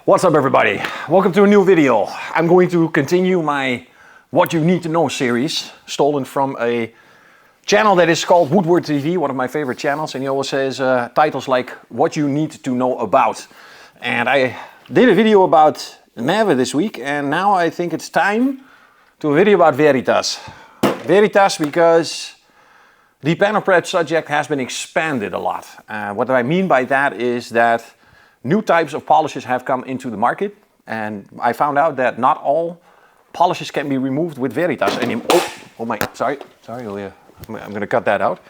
What's up everybody? Welcome to a new video. I'm going to continue my What You Need to Know series, stolen from a channel that is called Woodward TV, one of my favorite channels, and he always says titles like What You Need to Know About. And I did a video about Maven this week, and now I think it's time to a video about Veritas. Veritas because the panel prep subject has been expanded a lot. What I mean by that is that new types of polishes have come into the market, and I found out that not all polishes can be removed with Veritas anymore. Oh my, sorry, I'm going to cut that out.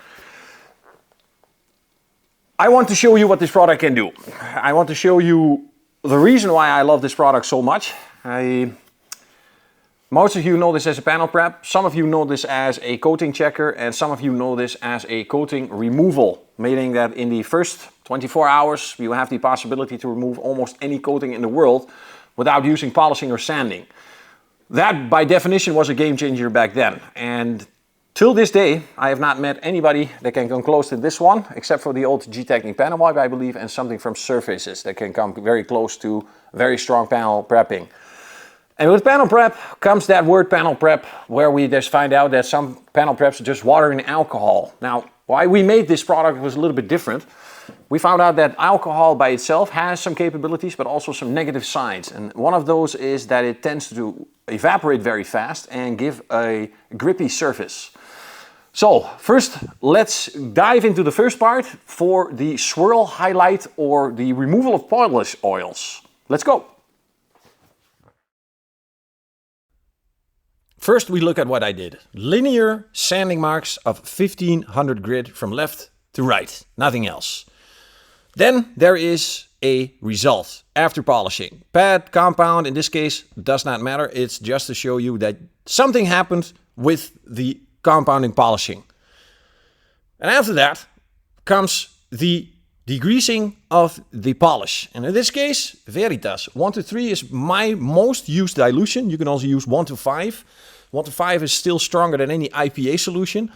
I want to show you what this product can do. I want to show you the reason why I love this product so much. Most of you know this as a panel prep, some of you know this as a coating checker, and some of you know this as a coating removal, meaning that in the first 24 hours you have the possibility to remove almost any coating in the world without using polishing or sanding. That by definition was a game changer back then, and till this day I have not met anybody that can come close to this one, except for the old G-Technique panel wipe, I believe, and something from Surfaces that can come very close to very strong panel prepping. And with panel prep comes that word panel prep, where we just find out that some panel preps are just water and alcohol. Now, why we made this product was a little bit different. We found out that alcohol by itself has some capabilities, but also some negative sides. And one of those is that it tends to evaporate very fast and give a grippy surface. So first, let's dive into the first part for the swirl highlight or the removal of polish oils. Let's go. First, we look at what I did. Linear sanding marks of 1500 grit from left to right, nothing else. Then there is a result after polishing. Pad, compound, in this case, does not matter. It's just to show you that something happened with the compounding polishing. And after that comes the degreasing of the polish. And in this case, Veritas 1 to 3 is my most used dilution. You can also use 1 to 5. 1 to 5 is still stronger than any IPA solution.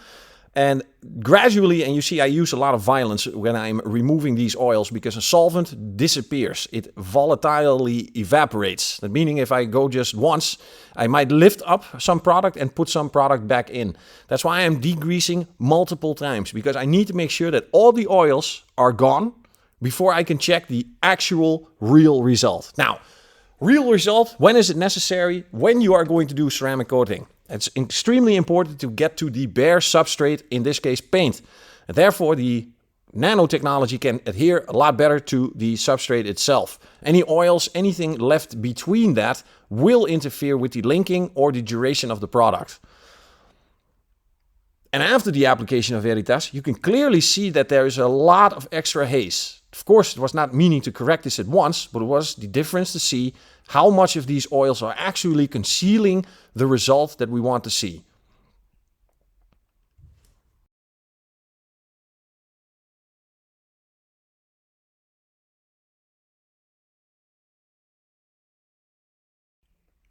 And gradually, and you see I use a lot of violence when I'm removing these oils because a solvent disappears. It volatilely evaporates. That meaning if I go just once, I might lift up some product and put some product back in. That's why I'm degreasing multiple times, because I need to make sure that all the oils are gone before I can check the actual real result. Now, real result, when is it necessary? When you are going to do ceramic coating. It's extremely important to get to the bare substrate, in this case paint. And therefore the nanotechnology can adhere a lot better to the substrate itself. Any oils, anything left between that will interfere with the linking or the duration of the product. And after the application of Veritas, you can clearly see that there is a lot of extra haze. Of course, it was not meaning to correct this at once, but it was the difference to see how much of these oils are actually concealing the result that we want to see.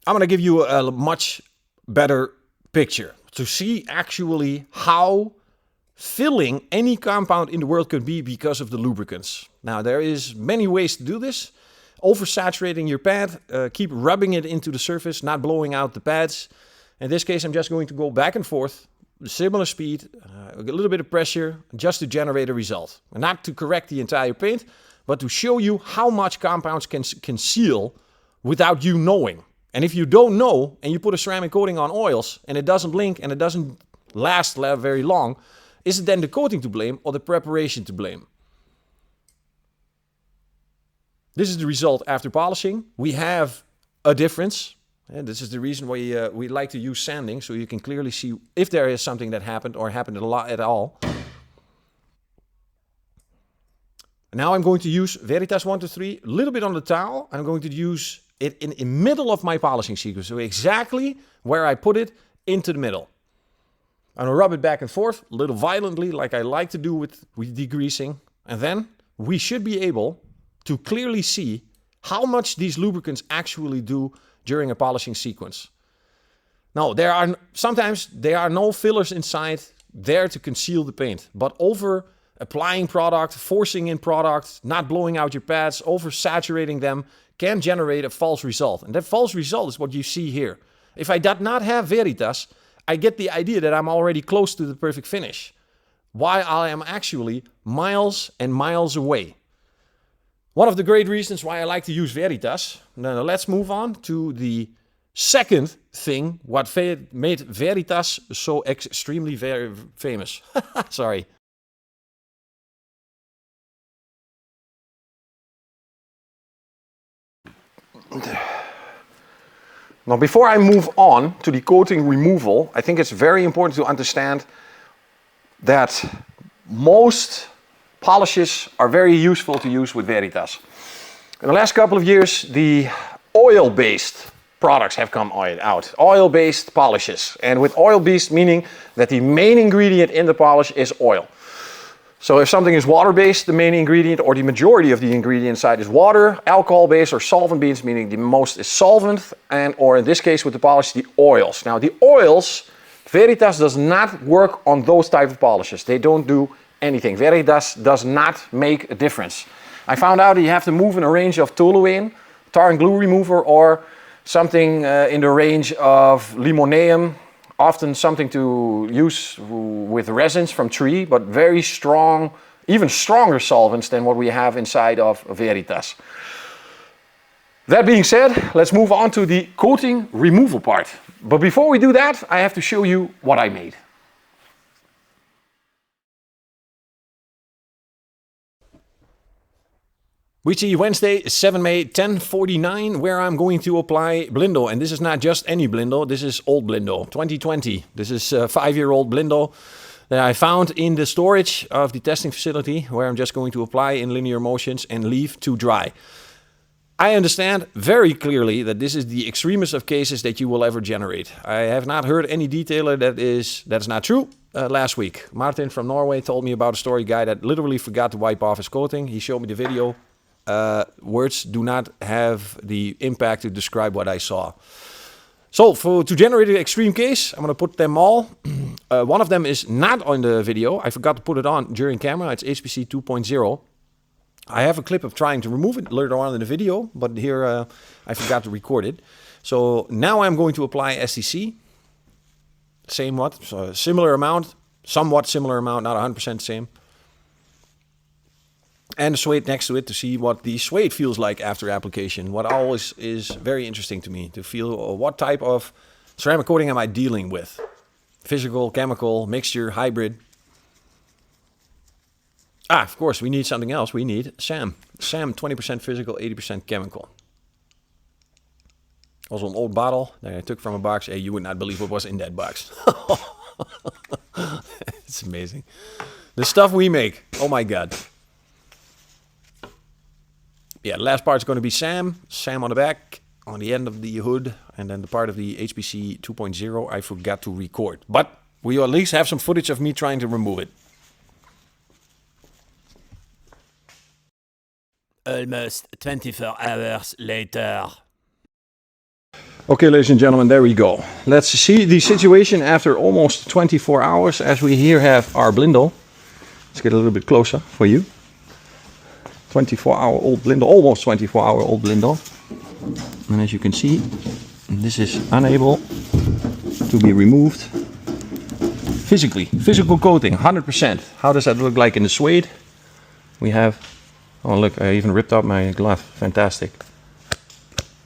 I'm going to give you a much better picture to see actually how filling any compound in the world could be because of the lubricants. Now, there is many ways to do this. Oversaturating your pad, keep rubbing it into the surface, not blowing out the pads. In this case, I'm just going to go back and forth, similar speed, a little bit of pressure, just to generate a result. And not to correct the entire paint, but to show you how much compounds can conceal without you knowing. And if you don't know, and you put a ceramic coating on oils, and it doesn't link, and it doesn't last very long, is it then the coating to blame or the preparation to blame? This is the result after polishing. We have a difference. And this is the reason why we like to use sanding, so you can clearly see if there is something that happened or happened a lot at all. Now I'm going to use Veritas 1 to 3, a little bit on the towel. I'm going to use it in the middle of my polishing sequence, so exactly where I put it, into the middle. I'm going to rub it back and forth, a little violently, like I like to do with degreasing. And then we should be able to clearly see how much these lubricants actually do during a polishing sequence. Now, sometimes there are no fillers inside there to conceal the paint, but over applying product, forcing in product, not blowing out your pads, oversaturating them can generate a false result. And that false result is what you see here. If I did not have Veritas, I get the idea that I'm already close to the perfect finish, while I am actually miles and miles away. One of the great reasons why I like to use Veritas. Now let's move on to the second thing, what made Veritas so extremely very famous. Sorry. Now, before I move on to the coating removal, I think it's very important to understand that most polishes are very useful to use with Veritas. In the last couple of years, the oil-based products have come out. Oil-based polishes. And with oil-based meaning that the main ingredient in the polish is oil. So if something is water-based, the main ingredient or the majority of the ingredient inside is water, alcohol-based or solvent-based, meaning the most is solvent, and or in this case with the polish, the oils. Now the oils, Veritas does not work on those type of polishes. They don't do anything. Veritas does not make a difference. I found out that you have to move in a range of toluene, tar and glue remover, or something in the range of limoneum, often something to use with resins from tree, but very strong, even stronger solvents than what we have inside of Veritas. That being said, let's move on to the coating removal part. But before we do that, I have to show you what I made. We see Wednesday, 7 May, 10:49, where I'm going to apply Blindo. And this is not just any Blindo, this is old Blindo, 2020. This is a 5-year-old Blindo that I found in the storage of the testing facility, where I'm just going to apply in linear motions and leave to dry. I understand very clearly that this is the extremest of cases that you will ever generate. I have not heard any detailer that's not true. Last week, Martin from Norway told me about a story guy that literally forgot to wipe off his coating. He showed me the video. Words do not have the impact to describe what I saw. So to generate an extreme case, I'm going to put them all. One of them is not on the video. I forgot to put it on during camera. It's HPC 2.0. I have a clip of trying to remove it later on in the video, but here I forgot to record it. So now I'm going to apply STC. So similar amount, somewhat similar amount, not 100% same. And the suede next to it to see what the suede feels like after application. What always is very interesting to me, to feel what type of ceramic coating am I dealing with. Physical, chemical, mixture, hybrid. Of course, we need something else. We need SAM. SAM, 20% physical, 80% chemical. Also an old bottle that I took from a box. Hey, you would not believe what was in that box. It's amazing. The stuff we make. Oh my God. Yeah, the last part is going to be SAM. SAM on the back, on the end of the hood, and then the part of the HPC 2.0 I forgot to record. But we at least have some footage of me trying to remove it. Almost 24 hours later. Okay, ladies and gentlemen, there we go. Let's see the situation after almost 24 hours, as we here have our Blindo. Let's get a little bit closer for you. 24-hour-old Blindo, almost 24-hour-old Blindo. And as you can see, this is unable to be removed physically. Physical coating, 100%. How does that look like in the suede? We have, oh look, I even ripped up my glove. Fantastic.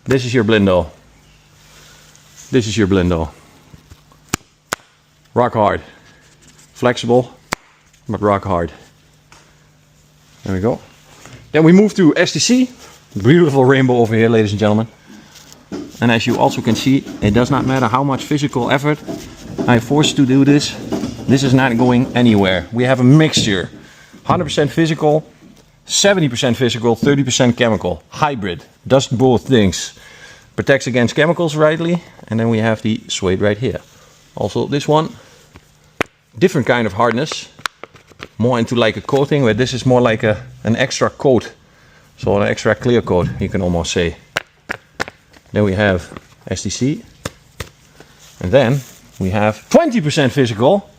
This is your Blindo. This is your Blindo. Rock hard. Flexible, but rock hard. There we go. Then we move to STC. Beautiful rainbow over here, ladies and gentlemen. And as you also can see, it does not matter how much physical effort I force to do this. This is not going anywhere. We have a mixture. 100% physical, 70% physical, 30% chemical. Hybrid. Does both things. Protects against chemicals rightly. And then we have the suede right here. Also this one. Different kind of hardness. More into like a coating, where this is more like an extra coat. So an extra clear coat, you can almost say. Then we have STC. And then we have 20% physical,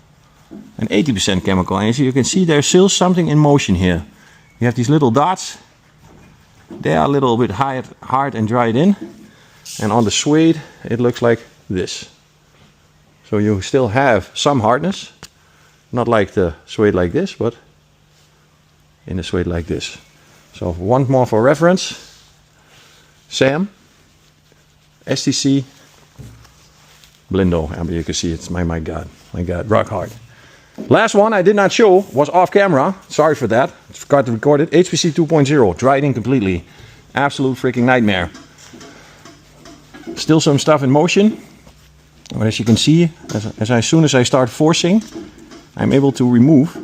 and 80% chemical. And as you can see, there's still something in motion here. You have these little dots. They are a little bit hard and dried in. And on the suede, it looks like this. So you still have some hardness. Not like the suede like this, but in the suede like this. So one more for reference. SAM, STC, Blindo. And you can see it's my God, rock hard. Last one I did not show was off camera. Sorry for that. I forgot to record it. HPC 2.0, dried in completely. Absolute freaking nightmare. Still some stuff in motion. But as you can see, as soon as I start forcing, I'm able to remove.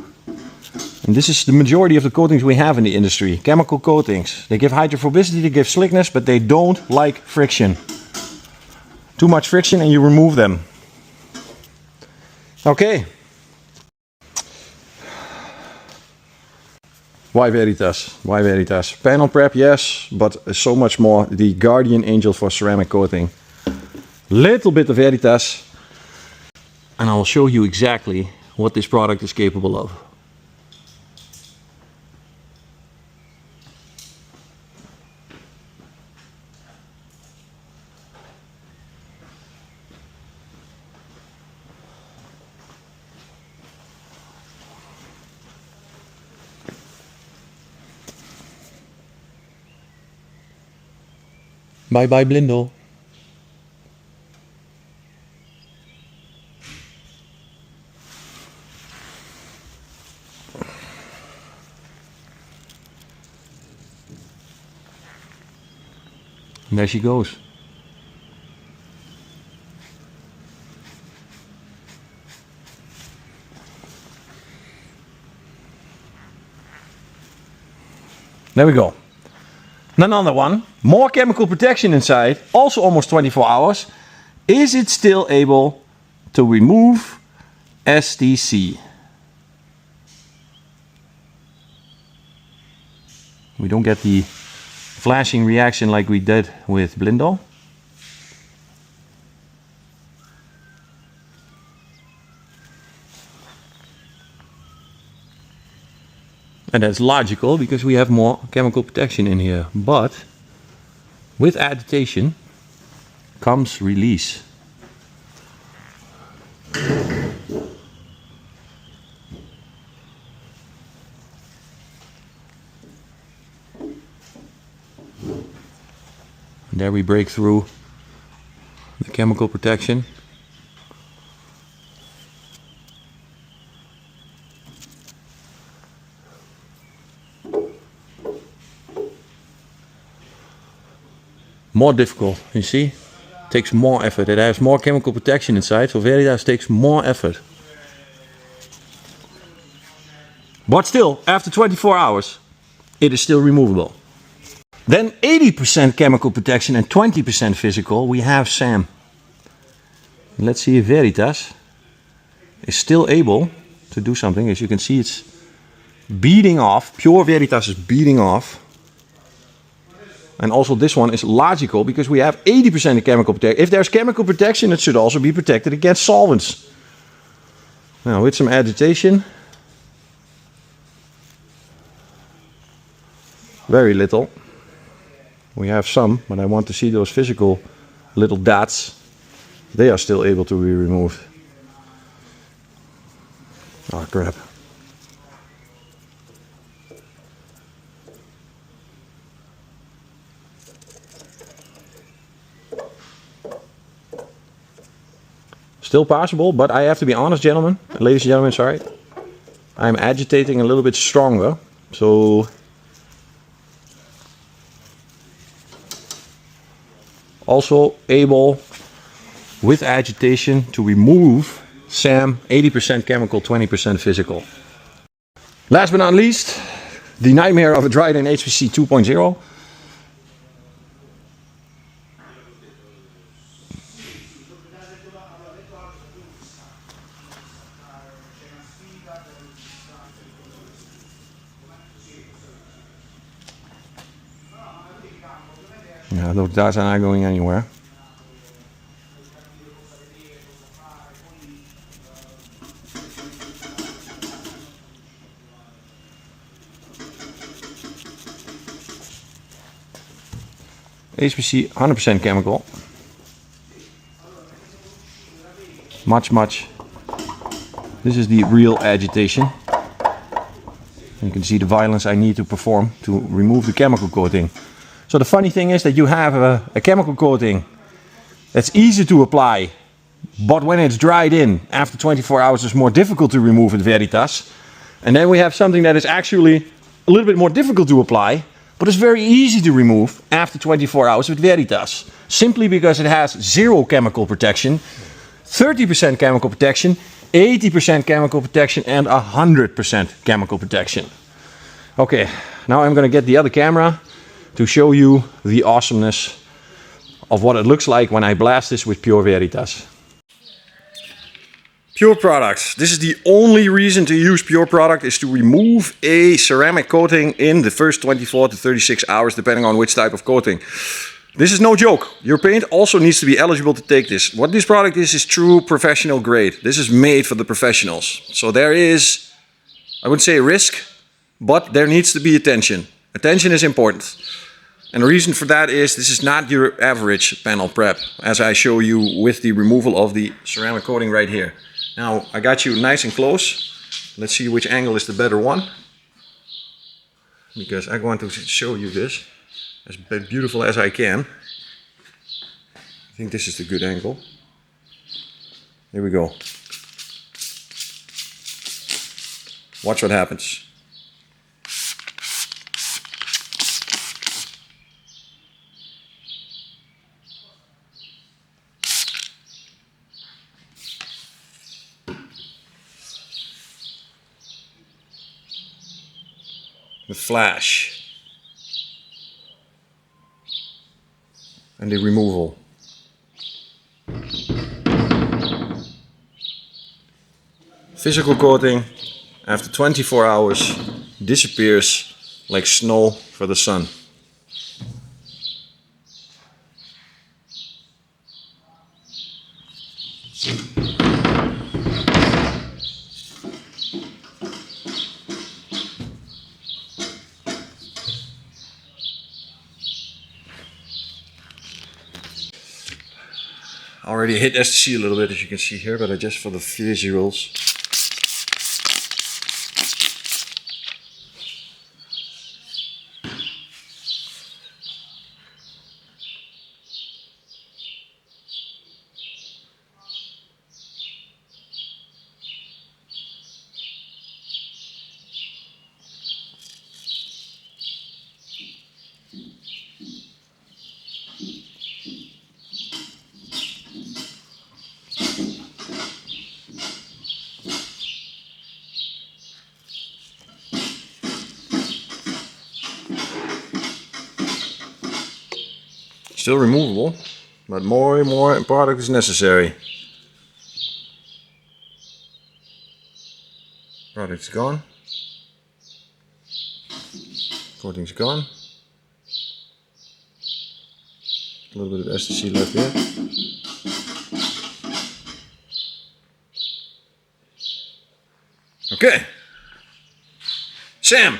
And this is the majority of the coatings we have in the industry. Chemical coatings. They give hydrophobicity, they give slickness, but they don't like friction. Too much friction and you remove them. Okay. Why Veritas? Why Veritas? Panel prep, yes, but so much more. The guardian angel for ceramic coating. Little bit of Veritas. And I will show you exactly what this product is capable of. Bye bye Blindo. And there she goes. There we go. Another one. More chemical protection inside. Also almost 24 hours. Is it still able to remove STC? We don't get the flashing reaction like we did with Blindo. And that's logical because we have more chemical protection in here. But with agitation comes release. And there we break through the chemical protection. More difficult, you see? Takes more effort. It has more chemical protection inside, so Veritas takes more effort. But still, after 24 hours, it is still removable. Then 80% chemical protection and 20% physical, we have SAM. Let's see if Veritas is still able to do something. As you can see, it's beating off. Pure Veritas is beating off. And also this one is logical because we have 80% chemical protection. If there's chemical protection, it should also be protected against solvents. Now with some agitation. Very little. We have some, but I want to see those physical little dots. They are still able to be removed. Oh crap. Still possible, but I have to be honest, gentlemen, ladies and gentlemen, sorry. I'm agitating a little bit stronger, so also able with agitation to remove SAM, 80% chemical, 20% physical. Last but not least, the nightmare of a dried in HPC 2.0. Yeah, those dots are not going anywhere. HPC 100% chemical. Much. This is the real agitation. You can see the violence I need to perform to remove the chemical coating. So the funny thing is that you have a chemical coating that's easy to apply, but when it's dried in after 24 hours it's more difficult to remove with Veritas. And then we have something that is actually a little bit more difficult to apply, but it's very easy to remove after 24 hours with Veritas. Simply because it has 0 chemical protection, 30% chemical protection, 80% chemical protection and 100% chemical protection. Okay, now I'm gonna get the other camera to show you the awesomeness of what it looks like when I blast this with pure Veritas. Pure product. This is the only reason to use pure product, is to remove a ceramic coating in the first 24 to 36 hours, depending on which type of coating. This is no joke. Your paint also needs to be eligible to take this. What this product is true professional grade. This is made for the professionals. So there is, I wouldn't say risk, but there needs to be attention. Attention is important. And the reason for that is this is not your average panel prep, as I show you with the removal of the ceramic coating right here. Now I got you nice and close. Let's see which angle is the better one, because I want to show you this as beautiful as I can. I think this is the good angle. Here we go. Watch what happens. The flash and the removal. Physical coating after 24 hours disappears like snow for the sun. I already hit STC a little bit, as you can see here, but just for the visuals. Still removable, but more and more product is necessary. Product's gone. Coating's gone. A little bit of STC left here. Okay. Sam.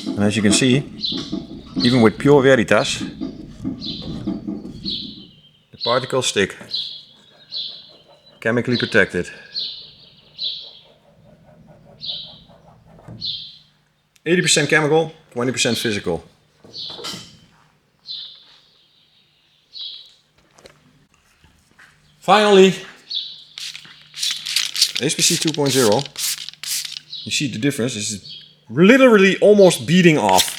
And as you can see, even with pure Veritas, the particles stick, chemically protected. 80% chemical, 20% physical. Finally, HPC 2.0. You see the difference, it's literally almost beating off.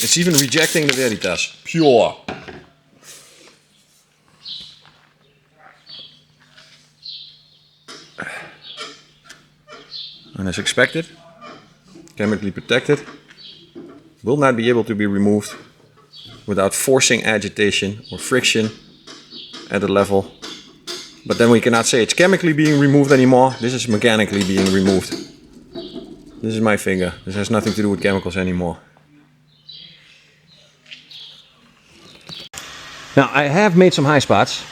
It's even rejecting the Veritas, pure. And as expected, chemically protected, will not be able to be removed without forcing agitation or friction at the level. But then we cannot say it's chemically being removed anymore. This is mechanically being removed. This is my finger. This has nothing to do with chemicals anymore. Now I have made some high spots.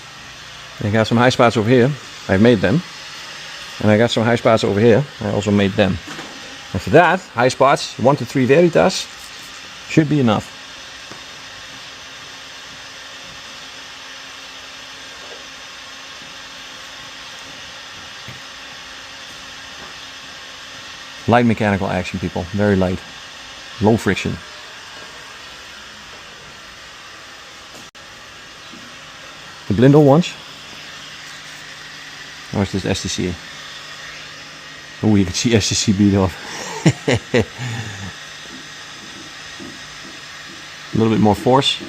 I got some high spots over here. I've made them. And I got some high spots over here. I also made them. And for that, high spots, 1 to 3 Veritas, should be enough. Light mechanical action, people. Very light. Low friction. The Blindo ones. Or is this STC? Oh, you can see STC beat off. A little bit more force.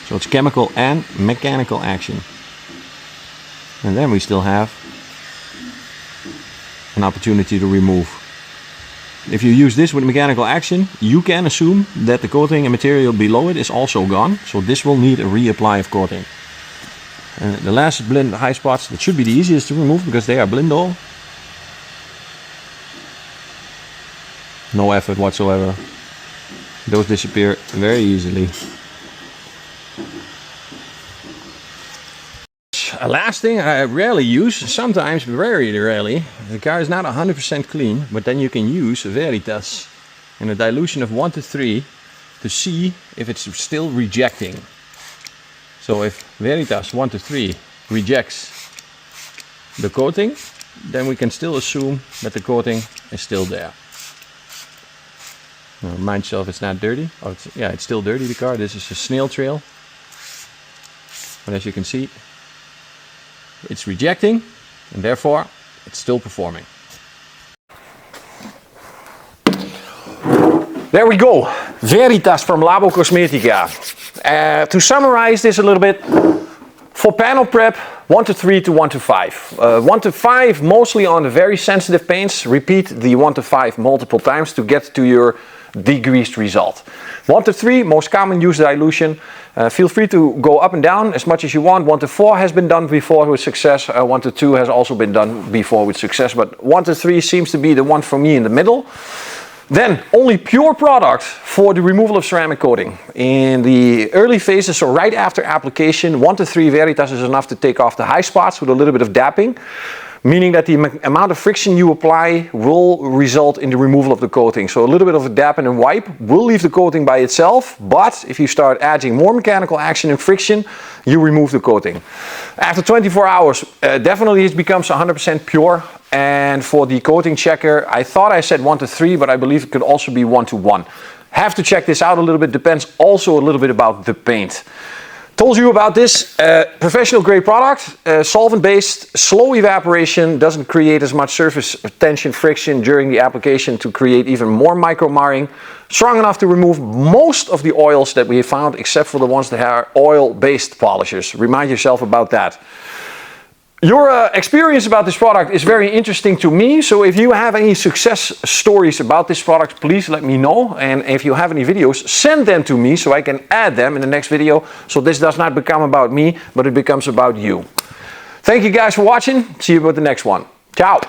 So it's chemical and mechanical action. And then we still have an opportunity to remove. If you use this with mechanical action, you can assume that the coating and material below it is also gone. So this will need a reapply of coating. And the last blind high spots, that should be the easiest to remove because they are Blindo. No effort whatsoever. Those disappear very easily. A last thing I rarely use, sometimes very rarely. The car is not 100% clean, but then you can use Veritas in a dilution of 1 to 3 to see if it's still rejecting. So if Veritas 1 to 3 rejects the coating, then we can still assume that the coating is still there. Now, remind yourself it's not dirty. Oh, it's still dirty, the car. This is a snail trail. But as you can see, it's rejecting, and therefore it's still performing. There we go, Veritas from Labo Cosmetica. To summarize this a little bit, for panel prep, 1 to 3 to 1 to 5. 1 to 5 mostly on the very sensitive paints. Repeat the 1 to 5 multiple times to get to your degreased result. 1 to 3, most common use dilution. Feel free to go up and down as much as you want. 1 to 4 has been done before with success. 1 to 2 has also been done before with success, but 1 to 3 seems to be the one for me in the middle. Then only pure product for the removal of ceramic coating. In the early phases, so right after application, 1 to 3 Veritas is enough to take off the high spots with a little bit of dapping, meaning that the amount of friction you apply will result in the removal of the coating. So a little bit of a dap and wipe will leave the coating by itself, but if you start adding more mechanical action and friction, you remove the coating. After 24 hours, definitely it becomes 100% pure. And for the coating checker, I thought I said 1 to 3, but I believe it could also be 1 to 1. Have to check this out a little bit, depends also a little bit about the paint. Told you about this professional grade product, solvent based, slow evaporation, doesn't create as much surface tension friction during the application to create even more micro marring, strong enough to remove most of the oils that we have found except for the ones that are oil based polishers. Remind yourself about that. Your experience about this product is very interesting to me, so if you have any success stories about this product, please let me know. And if you have any videos, send them to me so I can add them in the next video, so this does not become about me, but it becomes about you. Thank you guys for watching. See you with the next one. Ciao!